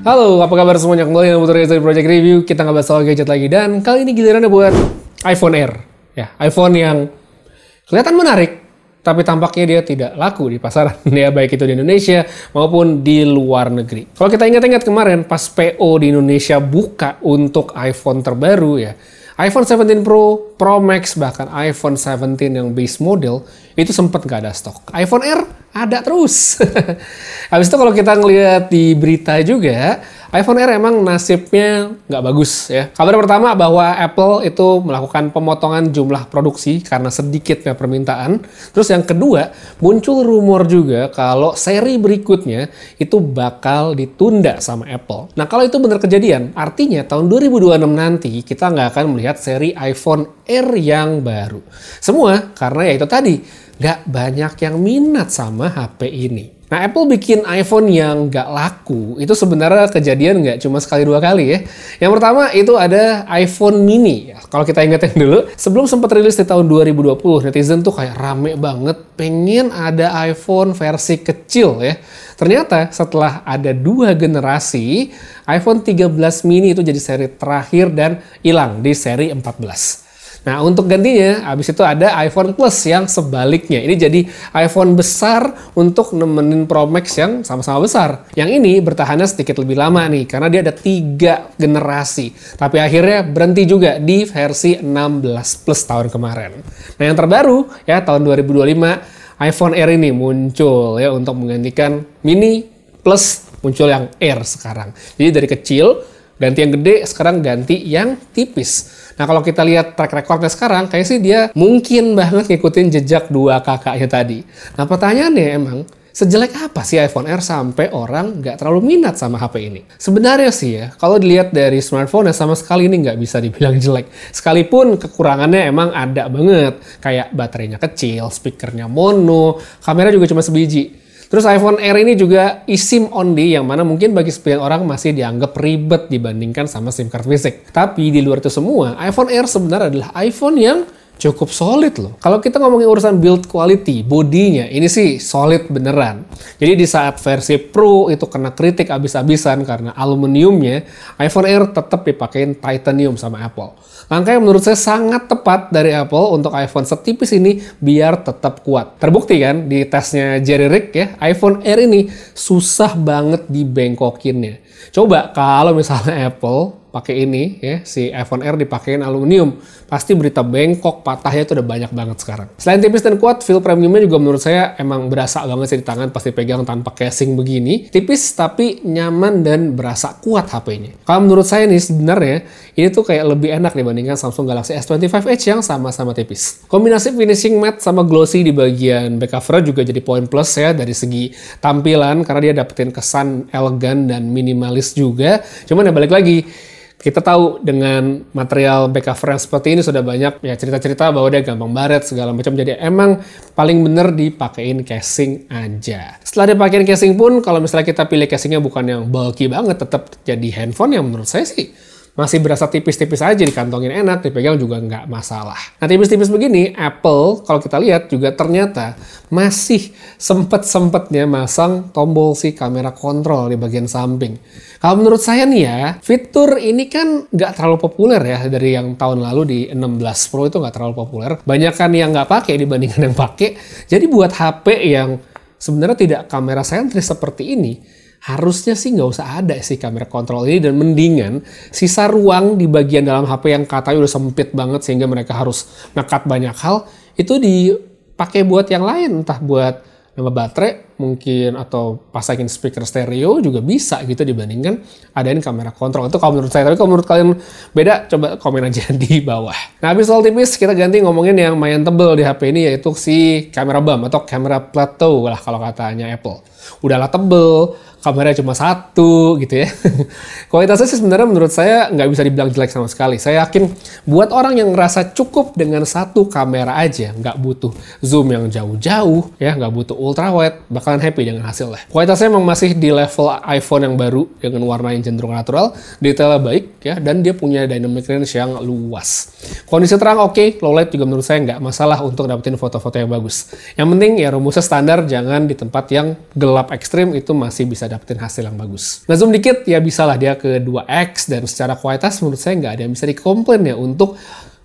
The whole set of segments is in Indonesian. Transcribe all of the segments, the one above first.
Halo, apa kabar semuanya? Kembali dengan Putra dari Project Review. Kita ngebahas soal gadget lagi, dan kali ini gilirannya buat iPhone Air. Ya, iPhone yang kelihatan menarik, tapi tampaknya dia tidak laku di pasaran. Ya, baik itu di Indonesia maupun di luar negeri. Kalau kita ingat-ingat kemarin pas PO di Indonesia buka untuk iPhone terbaru ya, iPhone 17 Pro, Pro Max, bahkan iPhone 17 yang base model, itu sempat nggak ada stok. iPhone Air ada terus. Habis itu kalau kita ngelihat di berita juga, iPhone Air emang nasibnya nggak bagus ya. Kabar pertama bahwa Apple itu melakukan pemotongan jumlah produksi karena sedikitnya permintaan. Terus yang kedua, muncul rumor juga kalau seri berikutnya itu bakal ditunda sama Apple. Nah kalau itu benar kejadian, artinya tahun 2026 nanti kita nggak akan melihat seri iPhone Air yang baru. Semua karena ya itu tadi, nggak banyak yang minat sama HP ini. Nah, Apple bikin iPhone yang nggak laku, itu sebenarnya kejadian nggak cuma sekali dua kali ya. Yang pertama itu ada iPhone mini. Kalau kita ingetin dulu, sebelum sempat rilis di tahun 2020, netizen tuh kayak rame banget pengen ada iPhone versi kecil ya. Ternyata setelah ada 2 generasi, iPhone 13 mini itu jadi seri terakhir dan hilang di seri 14. Nah, untuk gantinya, habis itu ada iPhone Plus yang sebaliknya. Ini jadi iPhone besar untuk nemenin Pro Max yang sama-sama besar. Yang ini bertahannya sedikit lebih lama nih, karena dia ada 3 generasi. Tapi akhirnya berhenti juga di versi 16 Plus tahun kemarin. Nah, yang terbaru, ya tahun 2025, iPhone Air ini muncul ya untuk menggantikan Mini Plus, muncul yang Air sekarang. Jadi dari kecil, ganti yang gede, sekarang ganti yang tipis. Nah kalau kita lihat track recordnya sekarang, kayak sih dia mungkin banget ngikutin jejak 2 kakaknya tadi. Nah pertanyaannya emang, sejelek apa sih iPhone Air sampai orang nggak terlalu minat sama HP ini? Sebenarnya sih ya, kalau dilihat dari smartphone sama sekali ini nggak bisa dibilang jelek. Sekalipun kekurangannya emang ada banget. Kayak baterainya kecil, speakernya mono, kamera juga cuma sebiji. Terus iPhone Air ini juga eSIM only, yang mana mungkin bagi sebagian orang masih dianggap ribet dibandingkan sama SIM card fisik. Tapi di luar itu semua, iPhone Air sebenarnya adalah iPhone yang cukup solid loh. Kalau kita ngomongin urusan build quality, bodinya ini sih solid beneran. Jadi di saat versi Pro itu kena kritik abis-abisan karena aluminiumnya, iPhone Air tetap dipakein titanium sama Apple. Langkah yang menurut saya sangat tepat dari Apple untuk iPhone setipis ini biar tetap kuat. Terbukti kan di tesnya Jerry Rick ya, iPhone Air ini susah banget dibengkokinnya. Coba kalau misalnya Apple pakai ini ya, si iPhone Air dipakein aluminium, pasti berita bengkok, patahnya itu udah banyak banget sekarang. Selain tipis dan kuat, feel premiumnya juga menurut saya emang berasa banget sih di tangan pas dipegang tanpa casing begini. Tipis tapi nyaman dan berasa kuat HP-nya. Kalau menurut saya nih sebenarnya ini tuh kayak lebih enak dibandingkan Samsung Galaxy S25 Edge yang sama-sama tipis. Kombinasi finishing matte sama glossy di bagian back cover juga jadi poin plus ya dari segi tampilan, karena dia dapetin kesan elegan dan minimalis juga. Cuman ya balik lagi, kita tahu dengan material back cover yang seperti ini sudah banyak ya cerita-cerita bahwa dia gampang baret segala macam. Jadi emang paling bener dipakein casing aja. Setelah dipakein casing pun, kalau misalnya kita pilih casingnya bukan yang bulky banget, tetap jadi handphone yang menurut saya sih masih berasa tipis-tipis aja, dikantongin enak, dipegang juga nggak masalah. Nah tipis-tipis begini, Apple kalau kita lihat juga ternyata masih sempet-sempetnya masang tombol si kamera kontrol di bagian samping. Kalau menurut saya nih ya, fitur ini kan nggak terlalu populer ya, dari yang tahun lalu di 16 Pro itu nggak terlalu populer. Banyakan yang nggak pakai dibandingkan yang pakai. Jadi buat HP yang sebenarnya tidak kamera sentris seperti ini, harusnya sih nggak usah ada sih kamera kontrol ini, dan mendingan sisa ruang di bagian dalam HP yang katanya udah sempit banget sehingga mereka harus ngekat banyak hal, itu dipakai buat yang lain, entah buat nambah baterai mungkin atau pasangin speaker stereo juga bisa gitu, dibandingkan adain kamera kontrol. Itu kalau menurut saya. Tapi kalau menurut kalian beda, coba komen aja di bawah. Nah habis soal tipis, kita ganti ngomongin yang lumayan tebel di HP ini, yaitu si kamera bump atau kamera plateau lah kalau katanya Apple. Udahlah tebel, kameranya cuma 1 gitu ya. Kualitasnya sih sebenarnya menurut saya nggak bisa dibilang jelek sama sekali. Saya yakin buat orang yang ngerasa cukup dengan 1 kamera aja, nggak butuh zoom yang jauh-jauh ya, nggak butuh ultra wide, bahkan bakalan happy dengan hasilnya. Kualitasnya memang masih di level iPhone yang baru dengan warna yang cenderung natural, detailnya baik ya, dan dia punya dynamic range yang luas. Kondisi terang oke, low light juga menurut saya nggak masalah untuk dapetin foto-foto yang bagus. Yang penting ya rumusnya standar, jangan di tempat yang gelap ekstrim, itu masih bisa dapetin hasil yang bagus. Ngezoom dikit ya bisalah dia ke 2x, dan secara kualitas menurut saya nggak ada yang bisa dikomplain ya untuk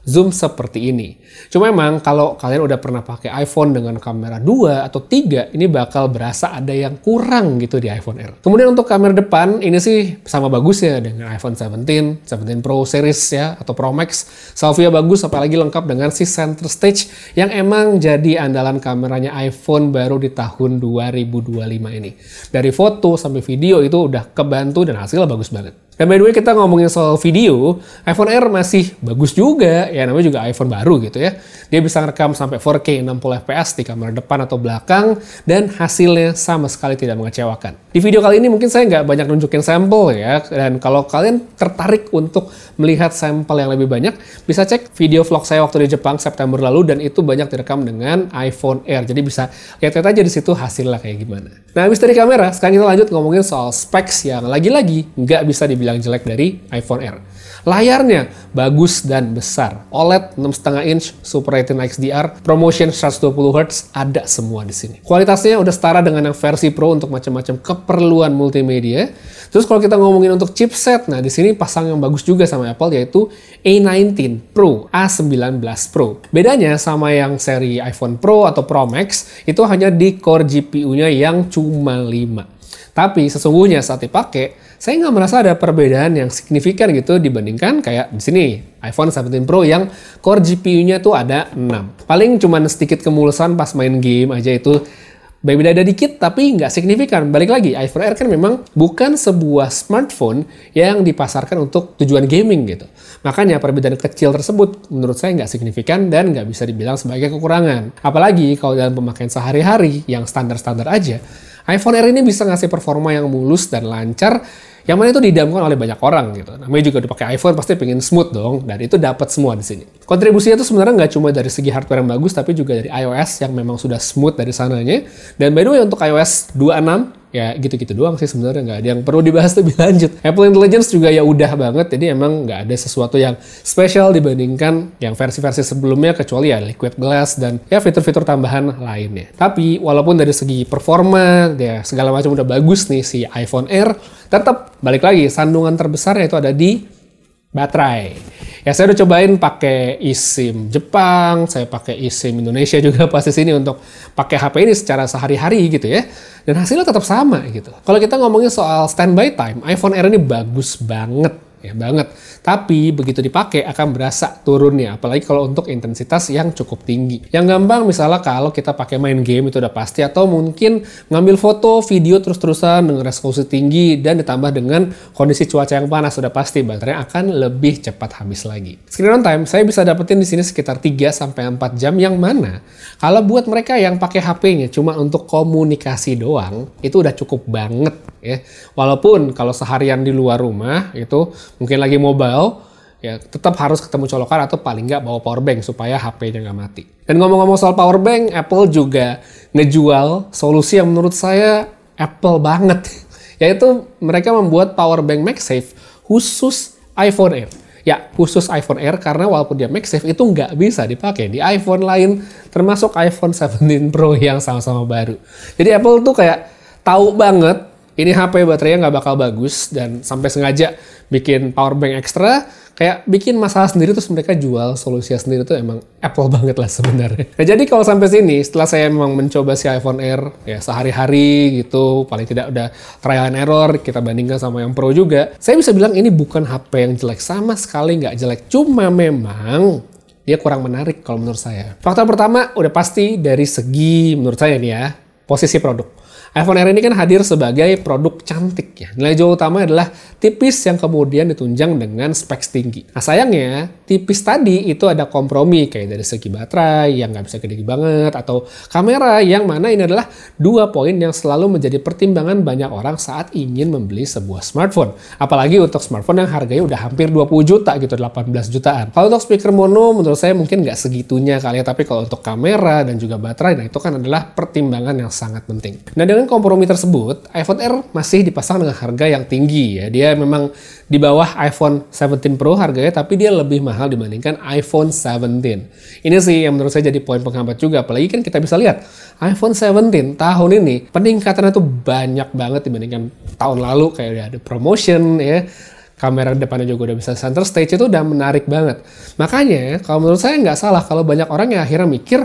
zoom seperti ini. Cuma emang kalau kalian udah pernah pakai iPhone dengan kamera 2 atau 3, ini bakal berasa ada yang kurang gitu di iPhone Air. Kemudian untuk kamera depan, ini sih sama bagusnya dengan iPhone 17, 17 Pro series ya, atau Pro Max. Selfie bagus, apalagi lengkap dengan si center stage yang emang jadi andalan kameranya iPhone baru di tahun 2025 ini. Dari foto sampai video itu udah kebantu dan hasilnya bagus banget. Dan by the way, kita ngomongin soal video, iPhone Air masih bagus juga, ya namanya juga iPhone baru gitu ya. Dia bisa ngerekam sampai 4K 60 fps di kamera depan atau belakang, dan hasilnya sama sekali tidak mengecewakan. Di video kali ini mungkin saya nggak banyak nunjukin sampel ya, dan kalau kalian tertarik untuk melihat sampel yang lebih banyak, bisa cek video vlog saya waktu di Jepang September lalu, dan itu banyak direkam dengan iPhone Air. Jadi bisa lihat-lihat aja di situ hasilnya kayak gimana. Nah, habis dari kamera, sekarang kita lanjut ngomongin soal specs yang lagi-lagi nggak bisa dibilang jelek dari iPhone Air. Layarnya bagus dan besar. OLED 6,5 inch, Super Retina XDR, ProMotion 120Hz, ada semua di sini. Kualitasnya udah setara dengan yang versi Pro untuk macam-macam keperluan multimedia. Terus kalau kita ngomongin untuk chipset, nah di sini pasang yang bagus juga sama Apple, yaitu A19 Pro, A19 Pro. Bedanya sama yang seri iPhone Pro atau Pro Max, itu hanya di core GPU-nya yang cuma 5. Tapi sesungguhnya saat dipakai, saya nggak merasa ada perbedaan yang signifikan gitu dibandingkan kayak di sini iPhone 17 Pro yang core GPU-nya tuh ada 6. Paling cuman sedikit kemulusan pas main game aja, itu beda dikit tapi nggak signifikan. Balik lagi, iPhone Air kan memang bukan sebuah smartphone yang dipasarkan untuk tujuan gaming gitu. Makanya perbedaan kecil tersebut menurut saya nggak signifikan dan nggak bisa dibilang sebagai kekurangan. Apalagi kalau dalam pemakaian sehari-hari yang standar-standar aja, iPhone Air ini bisa ngasih performa yang mulus dan lancar, yang mana itu didamkan oleh banyak orang gitu. Namanya juga dipakai iPhone pasti pengen smooth dong, dan itu dapat semua di sini. Kontribusinya itu sebenarnya nggak cuma dari segi hardware yang bagus, tapi juga dari iOS yang memang sudah smooth dari sananya. Dan by the way untuk iOS 26, ya gitu-gitu doang sih sebenarnya, nggak ada yang perlu dibahas lebih lanjut. Apple Intelligence juga ya udah banget, jadi emang nggak ada sesuatu yang spesial dibandingkan yang versi-versi sebelumnya, kecuali ya Liquid Glass dan ya fitur-fitur tambahan lainnya. Tapi walaupun dari segi performa, ya segala macam udah bagus nih si iPhone Air, tetap balik lagi sandungan terbesarnya itu ada di baterai. Ya saya udah cobain pakai eSIM Jepang, saya pakai eSIM Indonesia juga pas di sini untuk pakai HP ini secara sehari-hari gitu ya. Dan hasilnya tetap sama gitu. Kalau kita ngomongin soal standby time, iPhone Air ini bagus banget. Ya banget. Tapi begitu dipakai akan berasa turunnya, apalagi kalau untuk intensitas yang cukup tinggi. Yang gampang misalnya kalau kita pakai main game itu udah pasti, atau mungkin ngambil foto, video terus-terusan dengan resolusi tinggi dan ditambah dengan kondisi cuaca yang panas, sudah pasti baterainya akan lebih cepat habis lagi. Screen on time saya bisa dapetin di sini sekitar 3-4 jam, yang mana kalau buat mereka yang pakai HP-nya cuma untuk komunikasi doang, itu udah cukup banget ya. Walaupun kalau seharian di luar rumah itu mungkin lagi mobile, ya tetap harus ketemu colokan atau paling nggak bawa power bank supaya HP-nya nggak mati. Dan ngomong-ngomong soal power bank, Apple juga ngejual solusi yang menurut saya Apple banget, yaitu mereka membuat power bank MagSafe khusus iPhone Air. Ya, khusus iPhone Air karena walaupun dia MagSafe itu nggak bisa dipakai di iPhone lain, termasuk iPhone 17 Pro yang sama-sama baru. Jadi Apple tuh kayak tahu banget ini HP baterainya nggak bakal bagus, dan sampai sengaja bikin power bank ekstra, kayak bikin masalah sendiri, terus mereka jual solusinya sendiri. Tuh emang Apple banget lah sebenarnya. Nah jadi kalau sampai sini, setelah saya memang mencoba si iPhone Air ya sehari-hari gitu, paling tidak udah trial and error, kita bandingkan sama yang Pro juga, saya bisa bilang ini bukan HP yang jelek, sama sekali nggak jelek. Cuma memang dia kurang menarik kalau menurut saya. Faktor pertama udah pasti dari segi menurut saya nih ya, posisi produk. iPhone Air ini kan hadir sebagai produk cantik ya. Nilai jual utama adalah tipis yang kemudian ditunjang dengan specs tinggi. Nah sayangnya, tipis tadi itu ada kompromi kayak dari segi baterai yang nggak bisa gede banget, atau kamera yang mana ini adalah dua poin yang selalu menjadi pertimbangan banyak orang saat ingin membeli sebuah smartphone. Apalagi untuk smartphone yang harganya udah hampir 20 juta gitu, 18 jutaan. Kalau untuk speaker mono menurut saya mungkin nggak segitunya kali ya, tapi kalau untuk kamera dan juga baterai, nah itu kan adalah pertimbangan yang sangat penting. Nah dengan kompromi tersebut, iPhone Air masih dipasang dengan harga yang tinggi ya. Dia memang di bawah iPhone 17 Pro harganya, tapi dia lebih mahal dibandingkan iPhone 17. Ini sih yang menurut saya jadi poin penghambat juga. Apalagi kan kita bisa lihat iPhone 17 tahun ini peningkatannya tuh banyak banget dibandingkan tahun lalu. Kayak udah ada promotion ya. Kamera depannya juga udah bisa center stage, itu udah menarik banget. Makanya kalau menurut saya nggak salah kalau banyak orang yang akhirnya mikir,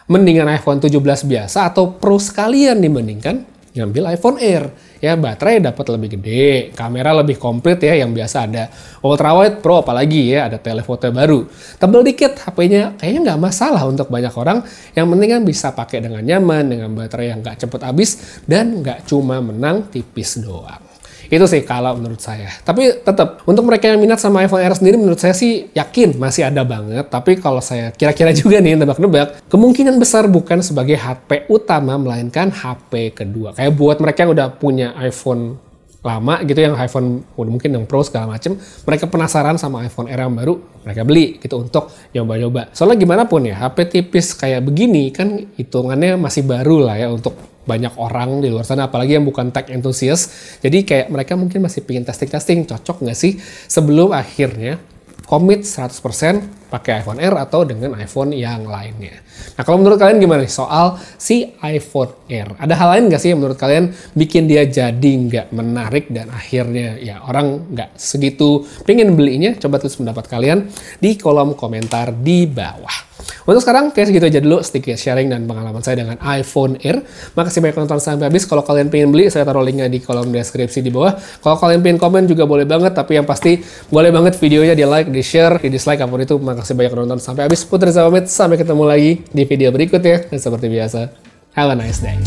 mendingan iPhone 17 biasa atau Pro sekalian dibandingkan ngambil iPhone Air. Ya baterai dapat lebih gede, kamera lebih komplit ya yang biasa ada. Ultrawide Pro apalagi ya, ada telefoto baru. Tebel dikit HP-nya, kayaknya nggak masalah untuk banyak orang. Yang penting kan bisa pakai dengan nyaman, dengan baterai yang nggak cepet habis, dan nggak cuma menang tipis doang. Itu sih kalau menurut saya. Tapi tetap, untuk mereka yang minat sama iPhone Air sendiri, menurut saya sih yakin masih ada banget. Tapi kalau saya kira-kira juga nih, nebak-nebak, kemungkinan besar bukan sebagai HP utama, melainkan HP kedua. Kayak buat mereka yang udah punya iPhone lama gitu, yang iPhone mungkin yang Pro segala macem, mereka penasaran sama iPhone Air yang baru, mereka beli gitu untuk nyoba-nyoba. Soalnya gimana pun ya, HP tipis kayak begini kan hitungannya masih baru lah ya untuk banyak orang di luar sana, apalagi yang bukan tech enthusiast. Jadi kayak mereka mungkin masih pengen testing-testing, cocok nggak sih sebelum akhirnya komit 100% pakai iPhone Air atau dengan iPhone yang lainnya. Nah kalau menurut kalian gimana nih soal si iPhone Air? Ada hal lain nggak sih yang menurut kalian bikin dia jadi nggak menarik dan akhirnya ya orang nggak segitu pengen belinya? Coba tulis pendapat kalian di kolom komentar di bawah. Untuk sekarang kayak segitu aja dulu sedikit sharing dan pengalaman saya dengan iPhone Air. Makasih banyak nonton sampai habis. Kalau kalian pengen beli, saya taruh linknya di kolom deskripsi di bawah. Kalau kalian pengen komen juga boleh banget, tapi yang pasti boleh banget videonya di like, di share, di dislike, apapun itu. Makasih banyak nonton sampai habis. Putri Reza pamit, sampai ketemu lagi di video berikutnya. Dan seperti biasa, have a nice day.